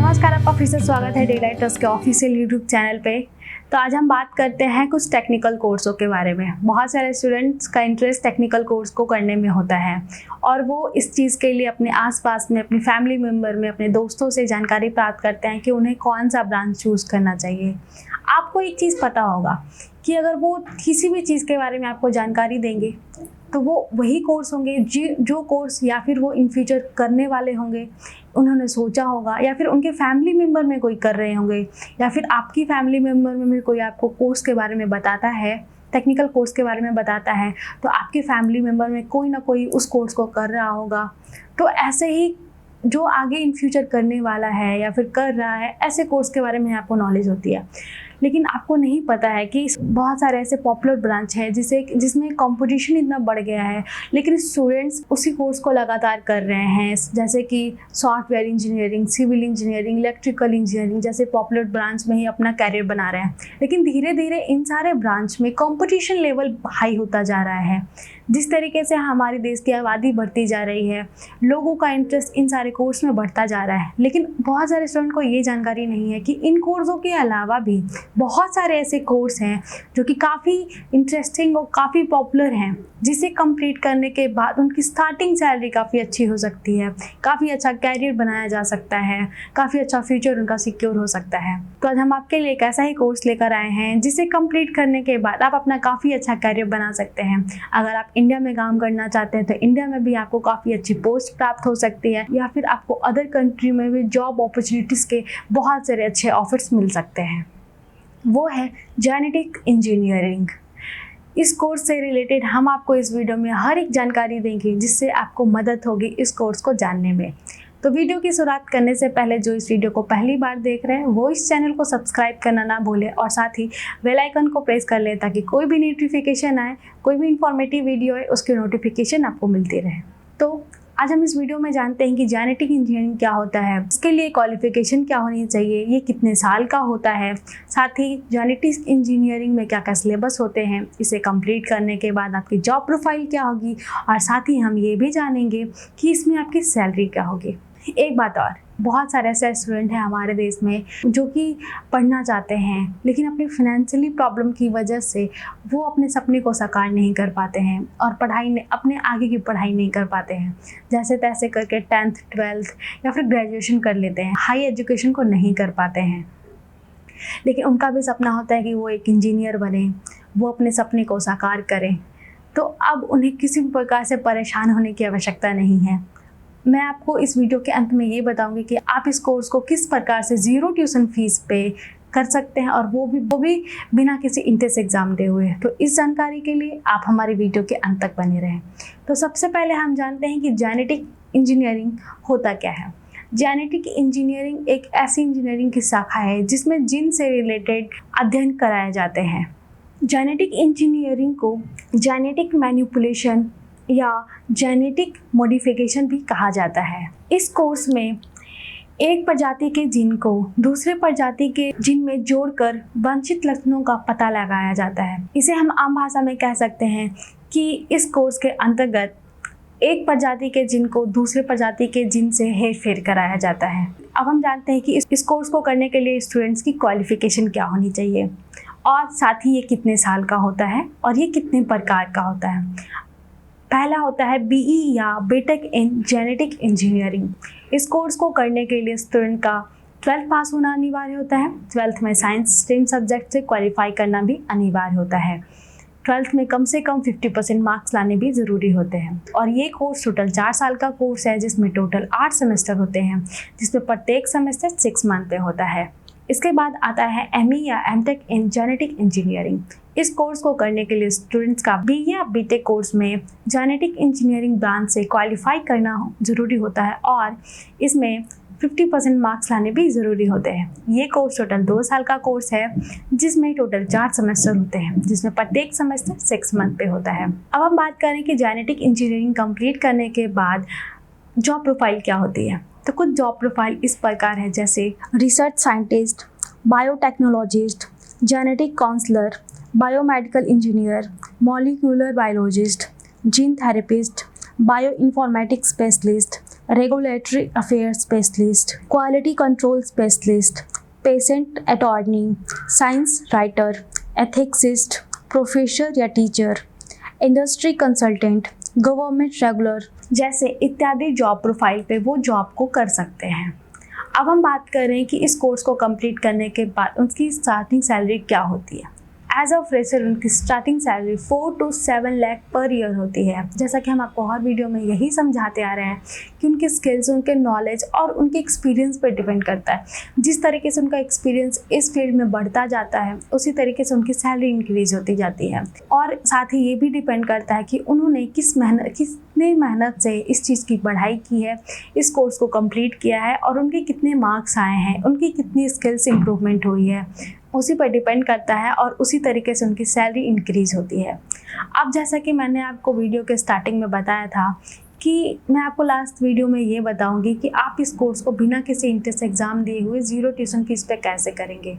नमस्कार, आपका फिर से स्वागत है डेटा ट्रस्ट के ऑफिशियल यूट्यूब चैनल पे। तो आज हम बात करते हैं कुछ टेक्निकल कोर्सों के बारे में। बहुत सारे स्टूडेंट्स का इंटरेस्ट टेक्निकल कोर्स को करने में होता है और वो इस चीज़ के लिए अपने आसपास में, अपनी फैमिली मेम्बर में, अपने दोस्तों से जानकारी प्राप्त करते हैं कि उन्हें कौन सा ब्रांच चूज़ करना चाहिए। आपको एक चीज़ पता होगा कि अगर वो किसी भी चीज़ के बारे में आपको जानकारी देंगे तो वो वही कोर्स होंगे जो कोर्स या फिर वो इन फ्यूचर करने वाले होंगे, उन्होंने सोचा होगा, या फिर उनके फैमिली मेम्बर में कोई कर रहे होंगे, या फिर आपकी फैमिली मेम्बर में भी कोई आपको कोर्स के बारे में बताता है, टेक्निकल कोर्स के बारे में बताता है, तो आपके फैमिली मेम्बर में कोई ना कोई उस कोर्स को कर रहा होगा। तो ऐसे ही जो आगे इन फ्यूचर करने वाला है या फिर कर रहा है, ऐसे कोर्स के बारे में आपको नॉलेज होती है। लेकिन आपको नहीं पता है कि बहुत सारे ऐसे पॉपुलर ब्रांच है जिसमें कंपटीशन इतना बढ़ गया है, लेकिन स्टूडेंट्स उसी कोर्स को लगातार कर रहे हैं, जैसे कि software engineering, civil engineering, electrical engineering जैसे पॉपुलर ब्रांच में ही अपना कैरियर बना रहे हैं। लेकिन धीरे धीरे इन सारे ब्रांच में कंपटीशन लेवल हाई होता जा रहा है। जिस तरीके से हमारे देश की आबादी बढ़ती जा रही है, लोगों का इंटरेस्ट इन सारे कोर्स में बढ़ता जा रहा है, लेकिन बहुत सारे स्टूडेंट को ये जानकारी नहीं है कि इन कोर्सों के अलावा भी बहुत सारे ऐसे कोर्स हैं जो कि काफ़ी इंटरेस्टिंग और काफ़ी पॉपुलर हैं, जिसे कंप्लीट करने के बाद उनकी स्टार्टिंग सैलरी काफ़ी अच्छी हो सकती है, काफ़ी अच्छा कैरियर बनाया जा सकता है, काफ़ी अच्छा फ्यूचर उनका सिक्योर हो सकता है। तो आज हम आपके लिए एक ऐसा ही कोर्स लेकर आए हैं जिसे कंप्लीट करने के बाद आप अपना काफ़ी अच्छा कैरियर बना सकते हैं। अगर आप इंडिया में काम करना चाहते हैं तो इंडिया में भी आपको काफ़ी अच्छी पोस्ट प्राप्त हो सकती है, या फिर आपको अदर कंट्री में भी जॉब अपॉर्चुनिटीज़ के बहुत सारे अच्छे ऑफर्स मिल सकते हैं। वो है जेनेटिक इंजीनियरिंग। इस कोर्स से रिलेटेड हम आपको इस वीडियो में हर एक जानकारी देंगे जिससे आपको मदद होगी इस कोर्स को जानने में। तो वीडियो की शुरुआत करने से पहले जो इस वीडियो को पहली बार देख रहे हैं वो इस चैनल को सब्सक्राइब करना ना भूलें और साथ ही बेल आइकन को प्रेस कर लें ताकि कोई भी नोटिफिकेशन आए, कोई भी इंफॉर्मेटिव वीडियो है उसकी नोटिफिकेशन आपको मिलती रहे। तो आज हम इस वीडियो में जानते हैं कि जेनेटिक इंजीनियरिंग क्या होता है, इसके लिए क्वालिफिकेशन क्या होनी चाहिए, ये कितने साल का होता है, साथ ही जेनेटिक इंजीनियरिंग में क्या क्या सिलेबस होते हैं, इसे कंप्लीट करने के बाद आपकी जॉब प्रोफाइल क्या होगी, और साथ ही हम ये भी जानेंगे कि इसमें आपकी सैलरी क्या होगी। एक बात और, बहुत सारे ऐसे स्टूडेंट हैं हमारे देश में जो कि पढ़ना चाहते हैं लेकिन अपनी फाइनेंशियली प्रॉब्लम की वजह से वो अपने सपने को साकार नहीं कर पाते हैं और अपने आगे की पढ़ाई नहीं कर पाते हैं। जैसे तैसे करके 10th 12th या फिर ग्रेजुएशन कर लेते हैं, हाई एजुकेशन को नहीं कर पाते हैं। लेकिन उनका भी सपना होता है कि वो एक इंजीनियर बने, वो अपने सपने को साकार करें। तो अब उन्हें किसी भी प्रकार से परेशान होने की आवश्यकता नहीं है। मैं आपको इस वीडियो के अंत में ये बताऊंगी कि आप इस कोर्स को किस प्रकार से ज़ीरो ट्यूशन फीस पे कर सकते हैं, और वो भी बिना किसी इंट्रेंस एग्ज़ाम दे हुए। तो इस जानकारी के लिए आप हमारी वीडियो के अंत तक बने रहें। तो सबसे पहले हम जानते हैं कि जेनेटिक इंजीनियरिंग होता क्या है। जेनेटिक इंजीनियरिंग एक ऐसी इंजीनियरिंग की शाखा है जिसमें जीन से रिलेटेड अध्ययन कराए जाते हैं। जेनेटिक इंजीनियरिंग को जेनेटिक मैनिपुलेशन या जेनेटिक मॉडिफिकेशन भी कहा जाता है। इस कोर्स में एक प्रजाति के जीन को दूसरे प्रजाति के जीन में जोड़कर वांछित लक्षणों का पता लगाया जाता है। इसे हम आम भाषा में कह सकते हैं कि इस कोर्स के अंतर्गत एक प्रजाति के जीन को दूसरे प्रजाति के जीन से हेरफेर कराया जाता है। अब हम जानते हैं कि इस कोर्स को करने के लिए स्टूडेंट्स की क्वालिफिकेशन क्या होनी चाहिए, और साथ ही ये कितने साल का होता है और ये कितने प्रकार का होता है। पहला होता है बीई या बीटेक इन जेनेटिक इंजीनियरिंग। इस कोर्स को करने के लिए स्टूडेंट का 12th पास होना अनिवार्य होता है। 12th में साइंस स्ट्रीम सब्जेक्ट से क्वालिफाई करना भी अनिवार्य होता है। 12th में कम से कम 50% मार्क्स लाने भी ज़रूरी होते हैं। और ये कोर्स टोटल 4 साल का कोर्स है जिसमें टोटल 8 सेमेस्टर होते हैं, जिसमें प्रत्येक सेमेस्टर 6 मंथ पे होता है। इसके बाद आता है एमई या एमटेक इन जेनेटिक इंजीनियरिंग। इस कोर्स को करने के लिए स्टूडेंट्स का बी या बीटेक कोर्स में जेनेटिक इंजीनियरिंग ब्रांच से क्वालिफाई करना जरूरी होता है, और इसमें 50% मार्क्स लाने भी ज़रूरी होते हैं। ये कोर्स टोटल 2 साल का कोर्स है जिसमें टोटल 4 सेमेस्टर होते हैं, जिसमें प्रत्येक सेमेस्टर 6 मंथ पे होता है। अब हम बात करें कि जेनेटिक इंजीनियरिंग कंप्लीट करने के बाद जॉब प्रोफाइल क्या होती है। तो कुछ जॉब प्रोफाइल इस प्रकार है, जैसे research scientist, biotechnologist, genetic counsellor, biomedical engineer, molecular biologist, gene therapist, bioinformatics specialist, regulatory affairs specialist, quality control specialist, patient attorney, science writer, ethicist, professor या teacher, industry consultant, government regular जैसे इत्यादि job profile पे वो job को कर सकते हैं। अब हम बात कर रहे हैं कि इस कोर्स को कंप्लीट करने के बाद उनकी स्टार्टिंग सैलरी क्या होती है। एज अ फ्रेशर उनकी starting salary 4 to 7 lakh per year होती है। जैसा कि हम आपको हर वीडियो में यही समझाते आ रहे हैं कि उनके स्किल्स, उनके नॉलेज और उनके एक्सपीरियंस पर डिपेंड करता है। जिस तरीके से उनका एक्सपीरियंस इस फील्ड में बढ़ता जाता है उसी तरीके से उनकी सैलरी इंक्रीज होती जाती है। और साथ ही ये भी डिपेंड करता है कि उन्होंने कितने मेहनत से इस चीज़ की पढ़ाई की है, इस कोर्स को कंप्लीट किया है और उनके कितने मार्क्स आए हैं, उनकी कितनी स्किल्स इंप्रूवमेंट हुई है, उसी पर डिपेंड करता है और उसी तरीके से उनकी सैलरी इंक्रीज होती है। अब जैसा कि मैंने आपको वीडियो के स्टार्टिंग में बताया था कि मैं आपको लास्ट वीडियो में ये बताऊंगी कि आप इस कोर्स को बिना किसी इंट्रेंस एग्ज़ाम दिए हुए 0 ट्यूशन फीस पे कैसे करेंगे।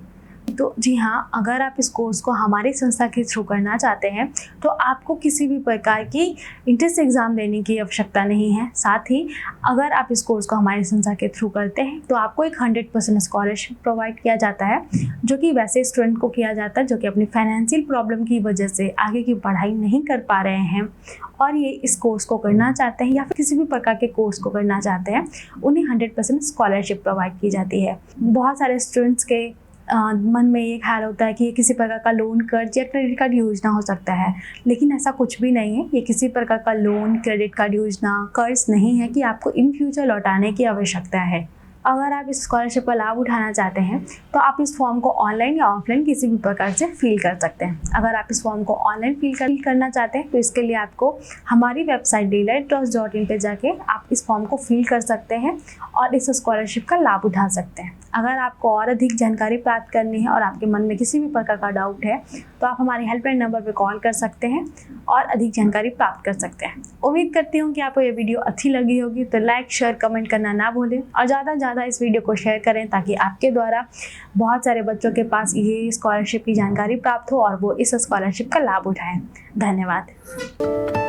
तो जी हाँ, अगर आप इस कोर्स को हमारी संस्था के थ्रू करना चाहते हैं तो आपको किसी भी प्रकार की इंट्रेंस एग्ज़ाम देने की आवश्यकता नहीं है। साथ ही अगर आप इस कोर्स को हमारी संस्था के थ्रू करते हैं तो आपको एक 100% स्कॉलरशिप प्रोवाइड किया जाता है, जो कि वैसे स्टूडेंट को किया जाता है जो कि अपनी फाइनेंशियल प्रॉब्लम की वजह से आगे की पढ़ाई नहीं कर पा रहे हैं और ये इस कोर्स को करना चाहते हैं या फिर किसी भी प्रकार के कोर्स को करना चाहते हैं, उन्हें 100% स्कॉलरशिप प्रोवाइड की जाती है। बहुत सारे स्टूडेंट्स के मन में ये ख्याल होता है कि ये किसी प्रकार का लोन, कर्ज या क्रेडिट कार्ड योजना हो सकता है, लेकिन ऐसा कुछ भी नहीं है। ये किसी प्रकार का लोन, क्रेडिट कार्ड योजना, कर्ज नहीं है कि आपको इन फ्यूचर लौटाने की आवश्यकता है। अगर आप इस स्कॉलरशिप का लाभ उठाना चाहते हैं तो आप इस फॉर्म को ऑनलाइन या ऑफलाइन किसी भी प्रकार से फिल कर सकते हैं। अगर आप इस फॉर्म को ऑनलाइन फिल करना चाहते हैं तो इसके लिए आपको हमारी वेबसाइट daylighttrust.in पे जाके आप इस फॉर्म को फिल कर सकते हैं और इस स्कॉलरशिप का लाभ उठा सकते हैं। अगर आपको और अधिक जानकारी प्राप्त करनी है और आपके मन में किसी भी प्रकार का डाउट है तो आप हमारे हेल्पलाइन नंबर पर कॉल कर सकते हैं और अधिक जानकारी प्राप्त कर सकते हैं। उम्मीद करती हूँ कि आपको ये वीडियो अच्छी लगी होगी, तो लाइक, शेयर, कमेंट करना ना भूलें और ज़्यादा से ज़्यादा इस वीडियो को शेयर करें ताकि आपके द्वारा बहुत सारे बच्चों के पास ये स्कॉलरशिप की जानकारी प्राप्त हो और वो इस स्कॉलरशिप का लाभ उठाएं। धन्यवाद।